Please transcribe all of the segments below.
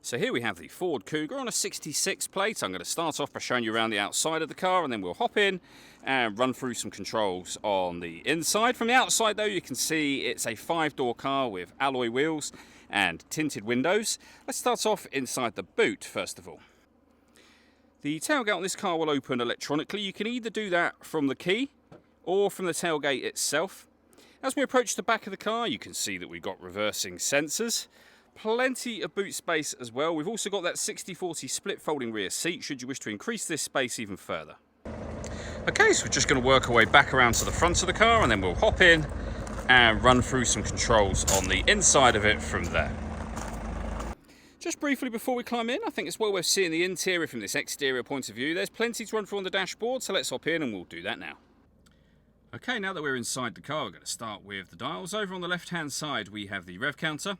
So here we have the Ford Kuga on a 66 plate. I'm going to start off by showing you around the outside of the car, and then we'll hop in and run through some controls on the inside. From the outside though, you can see it's a 5-door car with alloy wheels and tinted windows. Let's start off inside the boot first of all. The tailgate on this car will open electronically. You can either do that from the key or from the tailgate itself. As we approach the back of the car, you can see that we've got reversing sensors. Plenty of boot space as well. We've also got that 60/40 split folding rear seat should you wish to increase this space even further. Okay, so we're just going to work our way back around to the front of the car, and then we'll hop in and run through some controls on the inside of it from there. Just briefly before we climb in, I think it's well worth seeing the interior from this exterior point of view. There's plenty to run through on the dashboard, so let's hop in and we'll do that now. Okay, now that we're inside the car, we're going to start with the dials. Over on the left-hand side, we have the rev counter.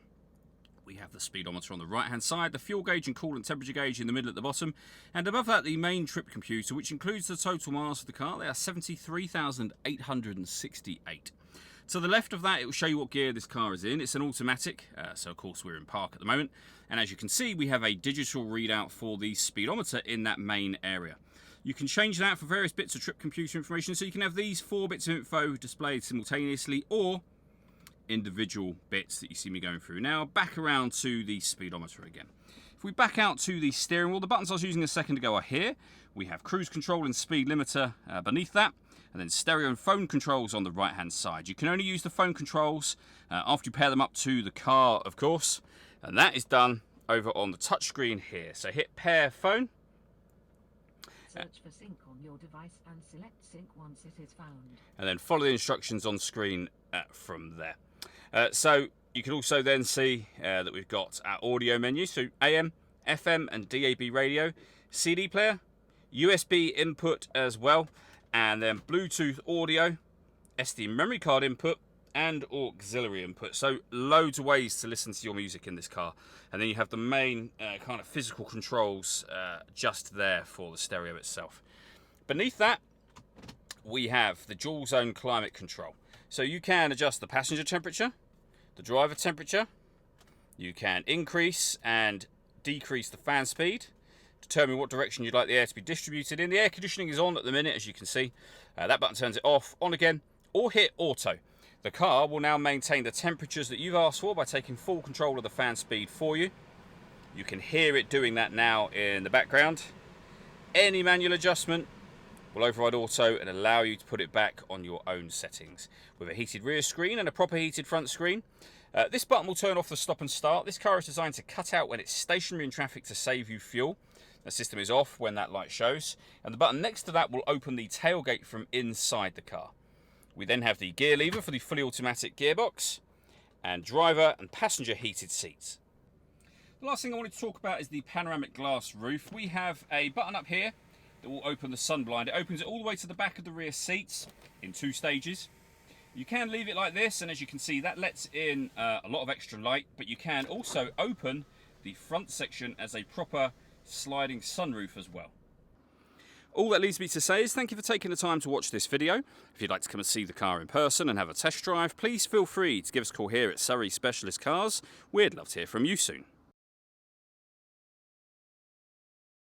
We have the speedometer on the right-hand side, the fuel gauge and coolant temperature gauge in the middle at the bottom, and above that the main trip computer, which includes the total miles of the car. They are 73,868. To the left of that, it will show you what gear this car is in. It's an automatic, so of course we're in park at the moment. And as you can see, we have a digital readout for the speedometer in that main area. You can change that for various bits of trip computer information, so you can have these 4 bits of info displayed simultaneously, or individual bits that you see me going through. Now back around to the speedometer again. If we back out to the steering wheel, the buttons I was using a second ago are here. We have cruise control and speed limiter beneath that, and then stereo and phone controls on the right hand side. You can only use the phone controls after you pair them up to the car, of course, and that is done over on the touchscreen here. So hit pair phone. Search for sync on your device and select sync once it is found. And then follow the instructions on screen from there. So you can also then see that we've got our audio menu, so AM, FM and DAB radio, CD player, USB input as well, and then Bluetooth audio, SD memory card input and auxiliary input. So loads of ways to listen to your music in this car. And then you have the main kind of physical controls just there for the stereo itself. Beneath that, we have the dual zone climate control. So you can adjust the passenger temperature, the driver temperature. You can increase and decrease the fan speed, determine what direction you'd like the air to be distributed in. The air conditioning is on at the minute, as you can see. That button turns it off, on again, or hit auto. The car will now maintain the temperatures that you've asked for by taking full control of the fan speed for you. You can hear it doing that now in the background. Any manual adjustment will override auto and allow you to put it back on your own settings. With a heated rear screen and a proper heated front screen. This button will turn off the stop and start. This car is designed to cut out when it's stationary in traffic to save you fuel. The system is off when that light shows. And the button next to that will open the tailgate from inside the car. We then have the gear lever for the fully automatic gearbox and driver and passenger heated seats. The last thing I wanted to talk about is the panoramic glass roof. We have a button up here that will open the sun blind. It opens it all the way to the back of the rear seats in 2 stages. You can leave it like this, and as you can see, that lets in a lot of extra light, but you can also open the front section as a proper sliding sunroof as well. All that leaves me to say is thank you for taking the time to watch this video. If you'd like to come and see the car in person and have a test drive, please feel free to give us a call here at Surrey Specialist Cars. We'd love to hear from you soon.